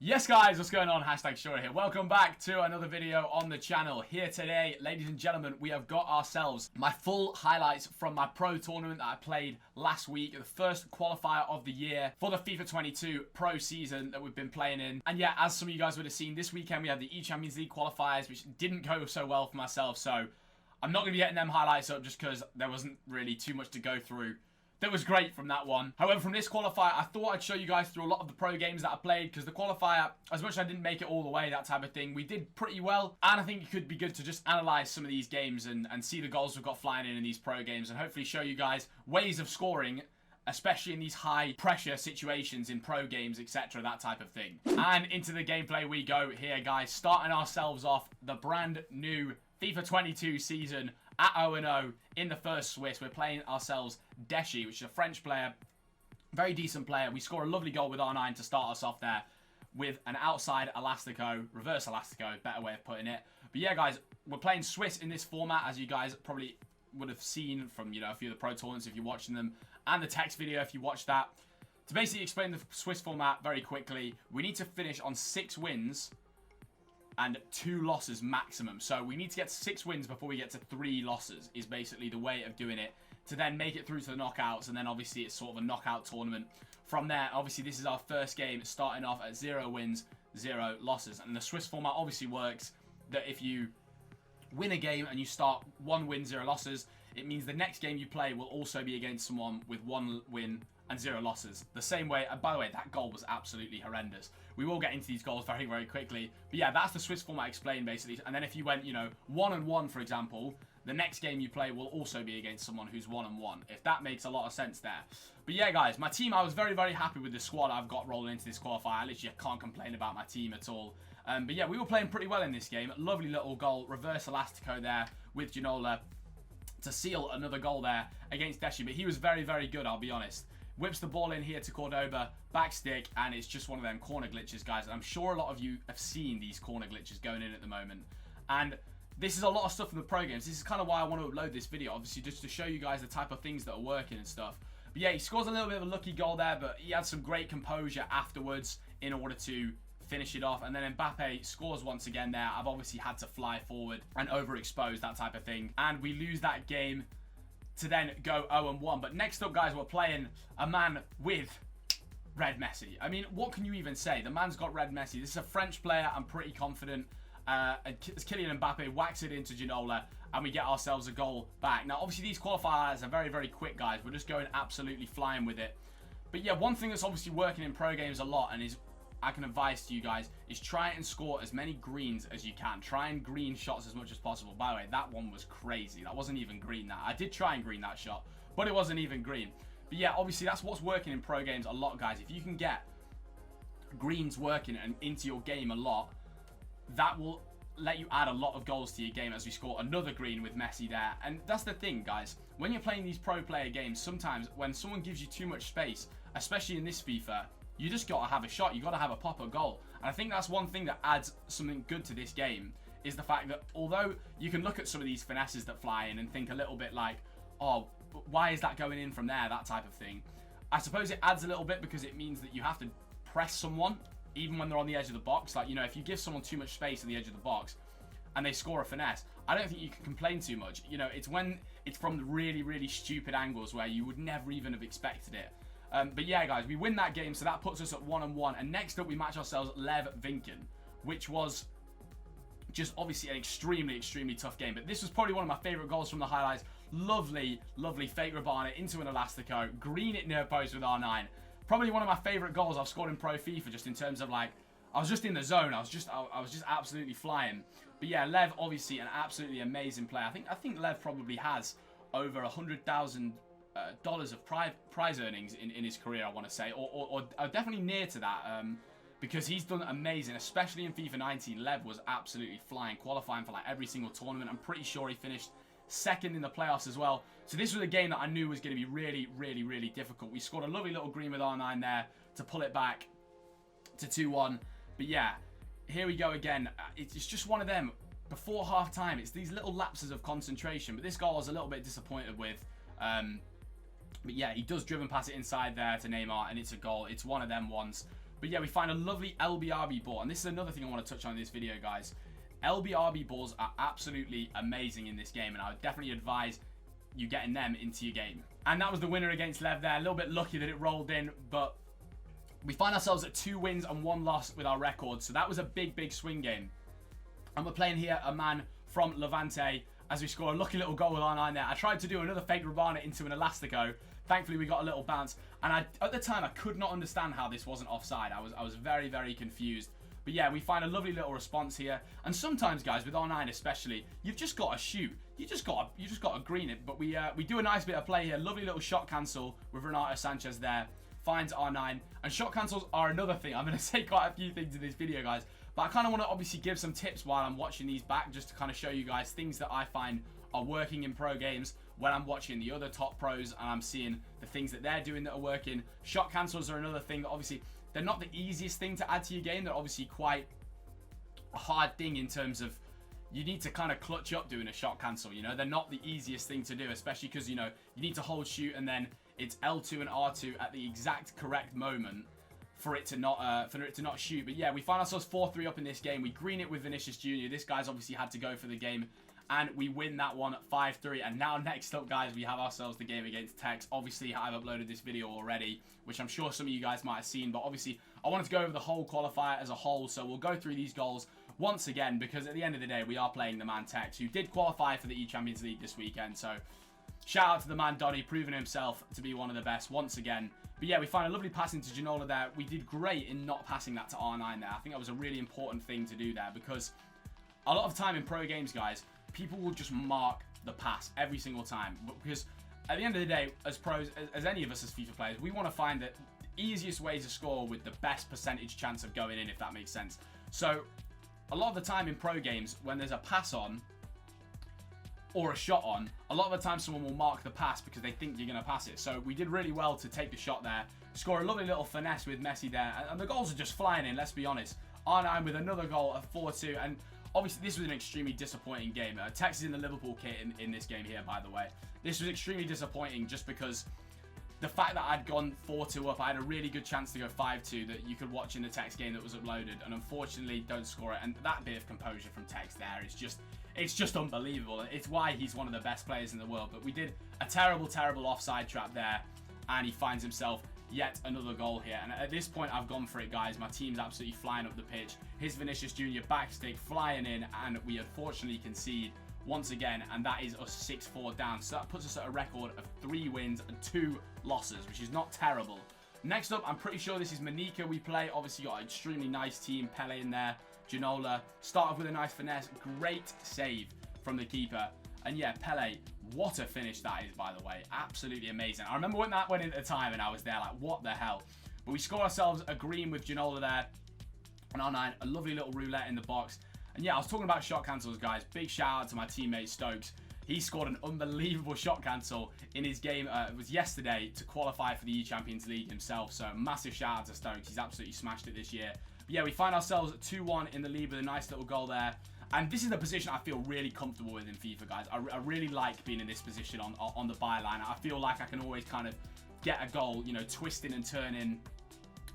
Yes guys, what's going on? Hashtag Shura here. Welcome back to another video on the channel. Here today, ladies and gentlemen, we have got ourselves my full highlights from my pro tournament that I played last week. The first qualifier of the year for the FIFA 22 pro season that we've been playing in. And yeah, as some of you guys would have seen, this weekend we had the E-Champions League qualifiers, which didn't go so well for myself. So I'm not going to be getting them highlights up just because there wasn't really too much to go through. That was great from that one. However, from this qualifier, I thought I'd show you guys through a lot of the pro games that I played, because the qualifier, as much as I didn't make it all the way, that type of thing, we did pretty well. And I think it could be good to just analyze some of these games and see the goals we've got flying in these pro games, and hopefully show you guys ways of scoring, especially in these high pressure situations in pro games, etc., that type of thing. And into the gameplay we go here, guys, starting ourselves off the brand new FIFA 22 season at 0-0 in the first Swiss. We're playing ourselves Tekkz, which is a French player, very decent player. We score a lovely goal with R9 to start us off there with an outside elastico, reverse elastico, better way of putting it. But yeah, guys, we're playing Swiss in this format, as you guys probably would have seen from, you know, a few of the pro tournaments if you're watching them, and the Tekkz video if you watched that. To basically explain the Swiss format very quickly, we need to finish on 6 wins and 2 losses maximum. So we need to get 6 wins before we get to 3 losses is basically the way of doing it, to then make it through to the knockouts. And then obviously it's sort of a knockout tournament from there. Obviously this is our first game, starting off at 0 wins, 0 losses. And the Swiss format obviously works that if you win a game and you start 1 win, 0 losses, it means the next game you play will also be against someone with 1 win and 0 losses. The same way, and by the way, that goal was absolutely horrendous. We will get into these goals very, very quickly. But yeah, that's the Swiss format explained, basically. And then if you went, you know, 1-1, for example, the next game you play will also be against someone who's 1-1, if that makes a lot of sense there. But yeah, guys, my team, I was very, very happy with the squad I've got rolling into this qualifier. I literally can't complain about my team at all. But yeah, we were playing pretty well in this game. Lovely little goal, reverse elastico there with Ginola to seal another goal there against Tekkz. But he was very, very good, I'll be honest. Whips the ball in here to Cordoba, back stick, and it's just one of them corner glitches, guys. And I'm sure a lot of you have seen these corner glitches going in at the moment. And this is a lot of stuff from the pro games. This is kind of why I want to upload this video, obviously, just to show you guys the type of things that are working and stuff. But yeah, he scores a little bit of a lucky goal there, but he had some great composure afterwards in order to finish it off. And then Mbappe scores once again there. I've obviously had to fly forward and overexpose, that type of thing. And we lose that game to then go 0-1. But next up, guys, we're playing a man with red Messi. I mean, what can you even say? The man's got red Messi. This is a French player. I'm pretty confident. As Kylian Mbappe whacks it into Ginola, and we get ourselves a goal back. Now, obviously, these qualifiers are very, very quick, guys. We're just going absolutely flying with it. But yeah, one thing that's obviously working in pro games a lot, and is I can advise to you guys, is try and score as many greens as you can. Try and green shots as much as possible. By the way, that one was crazy. That wasn't even green. That I did try and green that shot, but it wasn't even green. But yeah, obviously that's what's working in pro games a lot, guys. If you can get greens working and into your game a lot, that will let you add a lot of goals to your game, as we score another green with Messi there. And that's the thing, guys. When you're playing these pro player games, sometimes when someone gives you too much space, especially in this FIFA, you just got to have a shot. You got to have a pop-up goal. And I think that's one thing that adds something good to this game, is the fact that although you can look at some of these finesses that fly in and think a little bit like, oh, why is that going in from there, that type of thing. I suppose it adds a little bit because it means that you have to press someone even when they're on the edge of the box. Like, you know, if you give someone too much space on the edge of the box and they score a finesse, I don't think you can complain too much. You know, it's when it's from the really, really stupid angles where you would never even have expected it. But yeah, guys, we win that game, so that puts us at 1-1. And next up, we match ourselves Lev Vinken, which was just obviously an extremely, extremely tough game. But this was probably one of my favorite goals from the highlights. Lovely, lovely fake Rabana into an elastico, green it near post with R9. Probably one of my favorite goals I've scored in Pro FIFA, just in terms of, like, I was just in the zone. I was just absolutely flying. But yeah, Lev, obviously an absolutely amazing player. I think Lev probably has over $100,000 of prize earnings in his career, I want to say, or definitely near to that, because he's done amazing, especially in FIFA 19. Lev was absolutely flying, qualifying for like every single tournament. I'm pretty sure he finished second in the playoffs as well. So this was a game that I knew was going to be really, really, really difficult. We scored a lovely little green with R9 there to pull it back to 2-1. But yeah, here we go again. It's just one of them. Before half time, it's these little lapses of concentration. But this goal I was a little bit disappointed with. But yeah, he does driven pass it inside there to Neymar, and it's a goal. It's one of them ones. But But yeah, we find a lovely LBRB ball. And this is another thing I want to touch on in this video, guys. LBRB balls are absolutely amazing in this game, and I would definitely advise you getting them into your game. And that was the winner against Lev there. A little bit lucky that it rolled in, but we find ourselves at 2 wins and 1 loss with our record. So that was a big, big swing game. And we're playing here a man from Levante as we score a lucky little goal with R9 there. I tried to do another fake Rabana into an Elastico. Thankfully, we got a little bounce. And at the time, I could not understand how this wasn't offside. I was very, very confused. But yeah, we find a lovely little response here. And sometimes, guys, with R9 especially, you've just got to shoot. You just got to green it. But we do a nice bit of play here. Lovely little shot cancel with Renato Sanchez there. Finds R9. And shot cancels are another thing. I'm going to say quite a few things in this video, guys. But I kind of want to obviously give some tips while I'm watching these back, just to kind of show you guys things that I find are working in pro games when I'm watching the other top pros and I'm seeing the things that they're doing that are working. Shot cancels are another thing that obviously they're not the easiest thing to add to your game. They're obviously quite a hard thing in terms of you need to kind of clutch up doing a shot cancel. You know, they're not the easiest thing to do, especially because, you know, you need to hold shoot and then it's L2 and R2 at the exact correct moment for it to not shoot. But yeah, we find ourselves 4-3 up in this game. We green it with Vinicius Jr. This guy's obviously had to go for the game, and we win that one 5-3. And now next up, guys, we have ourselves the game against Tekkz. Obviously, I've uploaded this video already, which I'm sure some of you guys might have seen, but obviously I wanted to go over the whole qualifier as a whole, so we'll go through these goals once again, because at the end of the day, we are playing the man Tekkz, who did qualify for the E-Champions League this weekend. So shout out to the man Donny, proving himself to be one of the best once again. But yeah, we find a lovely pass into Ginola there. We did great in not passing that to R9 there. I think that was a really important thing to do there, because a lot of time in pro games, guys, people will just mark the pass every single time. Because at the end of the day, as pros, as any of us as FIFA players, we want to find the easiest way to score with the best percentage chance of going in, if that makes sense. So a lot of the time in pro games, when there's a pass on or a shot on, a lot of the time someone will mark the pass because they think you're going to pass it. So we did really well to take the shot there, score a lovely little finesse with Messi there, and the goals are just flying in, let's be honest. R9 with another goal of 4-2, and obviously this was an extremely disappointing game. Tekkz is in the Liverpool kit in this game here, by the way. This was extremely disappointing just because the fact that I'd gone 4-2 up, I had a really good chance to go 5-2 that you could watch in the Tekkz game that was uploaded, and unfortunately don't score it. And that bit of composure from Tekkz there is just, it's just unbelievable. It's why he's one of the best players in the world. But we did a terrible, terrible offside trap there, and he finds himself yet another goal here. And at this point, I've gone for it, guys. My team's absolutely flying up the pitch. His Vinicius Jr. backstick flying in, and we unfortunately concede once again, and that is us 6-4 down. So that puts us at a record of 3 wins and 2 losses, which is not terrible. Next up, I'm pretty sure this is Manika we play. Obviously got an extremely nice team. Pele in there, Ginola. Start off with a nice finesse. Great save from the keeper. And yeah, Pele, what a finish that is, by the way. Absolutely amazing. I remember when that went in at the time and I was there like, what the hell? But we score ourselves a green with Ginola there. And R9, a lovely little roulette in the box. And yeah, I was talking about shot cancels, guys. Big shout out to my teammate Stokes. He scored an unbelievable shot cancel in his game. It was yesterday to qualify for the E-Champions League himself. So massive shout out to Stokes. He's absolutely smashed it this year. But yeah, we find ourselves at 2-1 in the lead with a nice little goal there. And this is a position I feel really comfortable with in FIFA, guys. I really like being in this position on the byline. I feel like I can always kind of get a goal, you know, twisting and turning.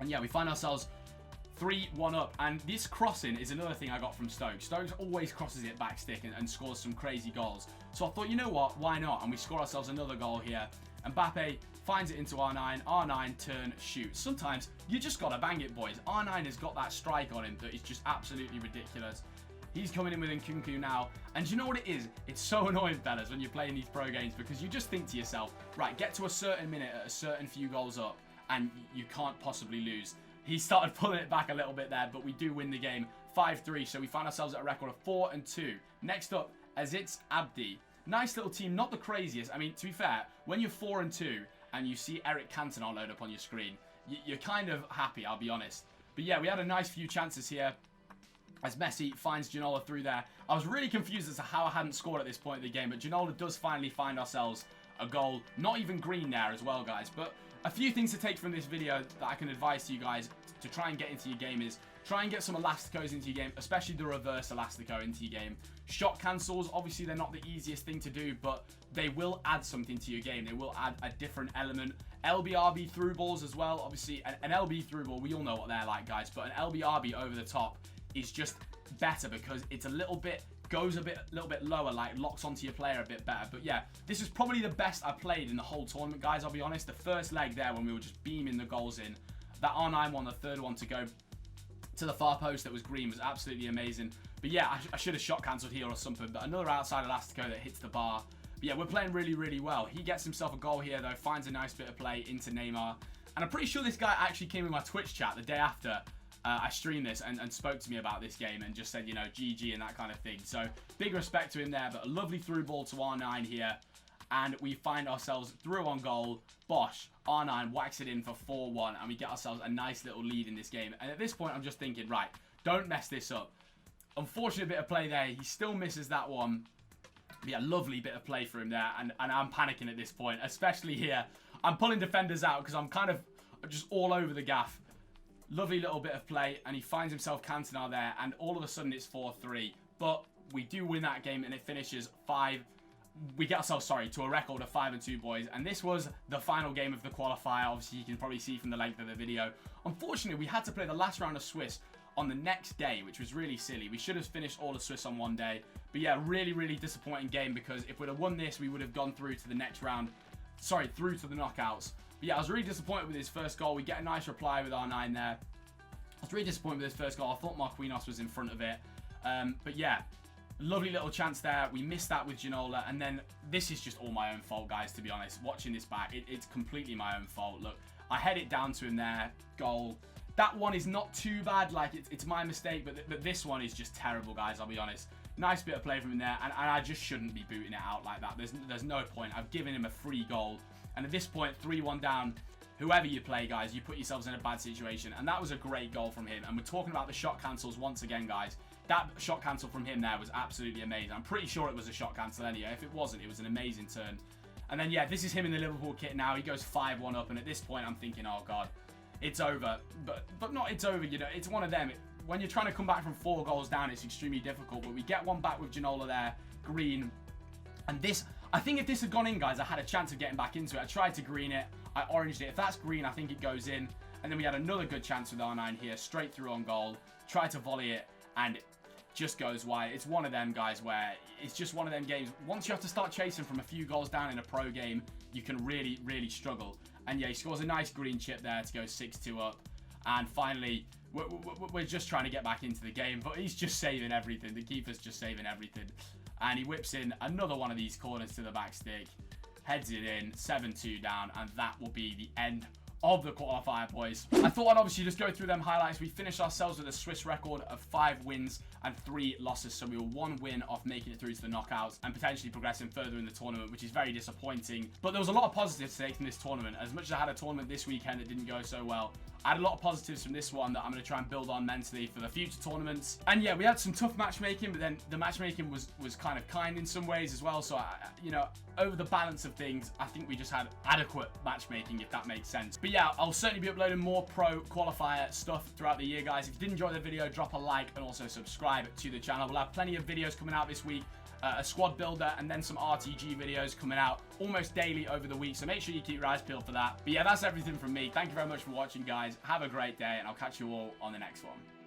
And yeah, we find ourselves 3-1 up, and this crossing is another thing I got from Stokes. Stokes always crosses it back stick and scores some crazy goals. So I thought, you know what, why not? And we score ourselves another goal here. Mbappe finds it into R9. R9 turn shoot. Sometimes you just gotta bang it, boys. R9 has got that strike on him that is just absolutely ridiculous. He's coming in with Nkunku now, and do you know what it is? It's so annoying, fellas, when you're playing these pro games, because you just think to yourself, right, get to a certain minute at a certain few goals up, and you can't possibly lose. He started pulling it back a little bit there, but we do win the game 5-3. So we find ourselves at a record of 4-2. Next up, Aziz Abdi. Nice little team, not the craziest. I mean, to be fair, when you're 4-2 and you see Eric Cantona load up on your screen, you're kind of happy, I'll be honest. But yeah, we had a nice few chances here as Messi finds Ginola through there. I was really confused as to how I hadn't scored at this point of the game, but Ginola does finally find ourselves a goal. Not even green there as well, guys. But a few things to take from this video that I can advise to you guys to try and get into your game is try and get some elasticos into your game, especially the reverse elastico into your game. Shot cancels, obviously they're not the easiest thing to do, but they will add something to your game. They will add a different element. LBRB through balls as well. Obviously, an LB through ball, we all know what they're like, guys, but an LBRB over the top is just better because it's a little bit, goes a little bit lower, like locks onto your player a bit better. But yeah, this is probably the best I played in the whole tournament, guys, I'll be honest. The first leg there when we were just beaming the goals in, that R9 one, the third one to go to the far post that was green was absolutely amazing. But yeah, I should have shot cancelled here or something, but another outside elastico that hits the bar. But yeah, we're playing really, really well. He gets himself a goal here though, finds a nice bit of play into Neymar. And I'm pretty sure this guy actually came in my Twitch chat the day after I streamed this and spoke to me about this game and just said, you know, GG and that kind of thing. So big respect to him there, but a lovely through ball to R9 here. And we find ourselves through on goal. Bosh, R9 whacks it in for 4-1, and we get ourselves a nice little lead in this game. And at this point, I'm just thinking, right, don't mess this up. Unfortunate bit of play there. He still misses that one. But yeah, lovely bit of play for him there, and I'm panicking at this point, especially here. I'm pulling defenders out because I'm kind of just all over the gaff. Lovely little bit of play, and he finds himself Cantona there, and all of a sudden it's 4-3. But we do win that game, and it finishes 5. We get ourselves, sorry, to a record of 5-2, boys. And this was the final game of the qualifier. Obviously, you can probably see from the length of the video. Unfortunately, we had to play the last round of Swiss on the next day, which was really silly. We should have finished all of Swiss on one day. But yeah, really, really disappointing game because if we'd have won this, we would have gone through to the next round. Sorry, through to the knockouts. But yeah, I was really disappointed with his first goal. We get a nice reply with R9 there. I was really disappointed with his first goal. I thought Marquinhos was in front of it. But yeah, lovely little chance there. We missed that with Ginola. And then this is just all my own fault, guys, to be honest. Watching this back, it's completely my own fault. Look, I head it down to him there. Goal. That one is not too bad. Like, it's my mistake. But this one is just terrible, guys, I'll be honest. Nice bit of play from him there. And I just shouldn't be booting it out like that. There's no point. I've given him a free goal. And at this point, 3-1 down. Whoever you play, guys, you put yourselves in a bad situation. And that was a great goal from him. And we're talking about the shot cancels once again, guys. That shot cancel from him there was absolutely amazing. I'm pretty sure it was a shot cancel anyway. If it wasn't, it was an amazing turn. And then, yeah, this is him in the Liverpool kit now. He goes 5-1 up. And at this point, I'm thinking, oh, God, it's over. But not it's over, you know. It's one of them. When you're trying to come back from 4 goals down, it's extremely difficult. But we get one back with Ginola there. Green. And this, I think if this had gone in, guys, I had a chance of getting back into it. I tried to green it. I oranged it. If that's green, I think it goes in. And then we had another good chance with R9 here. Straight through on goal. Tried to volley it. And it just goes wide. It's one of them, guys, where it's just one of them games. Once you have to start chasing from a few goals down in a pro game, you can really, really struggle. And yeah, he scores a nice green chip there to go 6-2 up. And finally, we're just trying to get back into the game. But he's just saving everything. The keeper's just saving everything. And he whips in another one of these corners to the back stick. Heads it in, 7-2 down, and that will be the end of the qualifier, boys. I thought I'd obviously just go through them highlights. We finished ourselves with a Swiss record of 5 wins and 3 losses, so we were 1 win off making it through to the knockouts and potentially progressing further in the tournament, which is very disappointing. But there was a lot of positives to take from this tournament. As much as I had a tournament this weekend that didn't go so well, I had a lot of positives from this one that I'm going to try and build on mentally for the future tournaments. And yeah, we had some tough matchmaking, but then the matchmaking was kind of kind in some ways as well. So, you know, over the balance of things, I think we just had adequate matchmaking, if that makes sense. But yeah, I'll certainly be uploading more pro qualifier stuff throughout the year, guys. If you did enjoy the video, drop a like and also subscribe to the channel. We'll have plenty of videos coming out this week. A squad builder and then some RTG videos coming out almost daily over the week, so make sure you keep your eyes peeled for that. But yeah, that's everything from me. Thank you very much for watching, guys. Have a great day, and I'll catch you all on the next one.